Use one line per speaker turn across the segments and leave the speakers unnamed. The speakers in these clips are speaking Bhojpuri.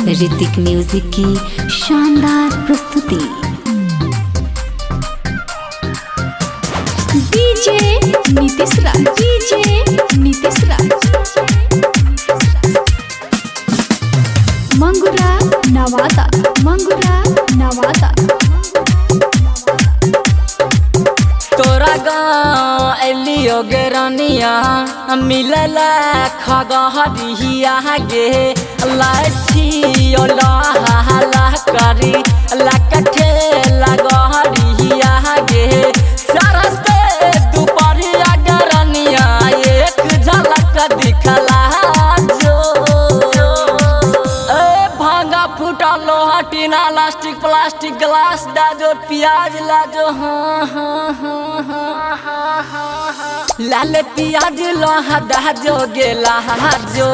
ऋतिक म्यूजिक की शानदार प्रस्तुति। डीजे नीतीश राज, डीजे नीतीश राज, मंगुरा नवादा, मंगुरा नवादा।
तोरा गाँव एलियो गे रानिया मिलल खगहरिया गे लाछी ओला करी लकठे लगहरिया गे सरते दुपहरिया गे रानिया एक झलक दिखला जो ए भांगा फूटा लोहा टीना लास्टिक प्लास्टिक ग्लास दाजो प्याज लाजो हाँ हाँ हाँ हाँ हाँ हाँ लाल प्याज लोहा दाजो गेला जो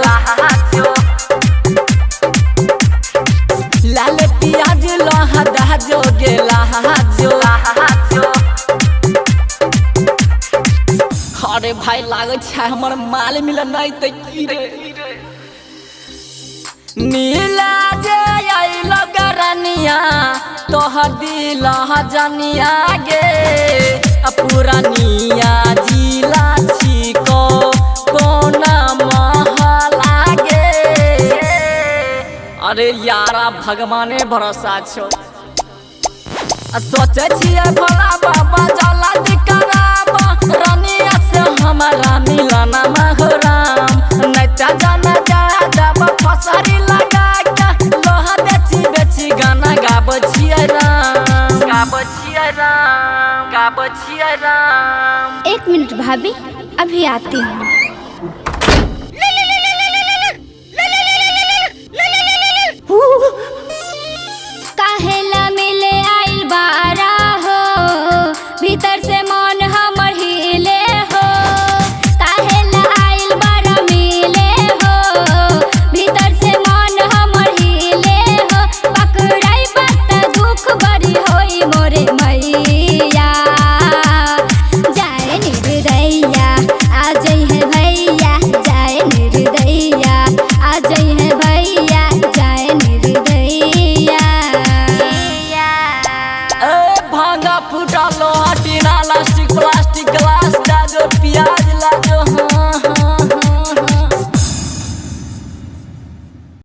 लाल प्याज लोहा दाजो गेला जो अरे भाई लागै छै हमर माल मिल नहीं त की रे नीला जे आइल गरनिया तोहर दिल जनिया गे पुरानिया जिला छिको कोना महला गे अरे यारा भगवाने भरोसा छो सोचे छिए भोला बाबा जला दिकराबा रानिया से हमारा मिलन महराम नहीं त जाना जा जब फसरी लगा के लोहा बेची बेची गाना गाब छिए राम, गाब छिए राम, गाब छिए राम।
1 मिनट भाभी, अभी आती हूँ।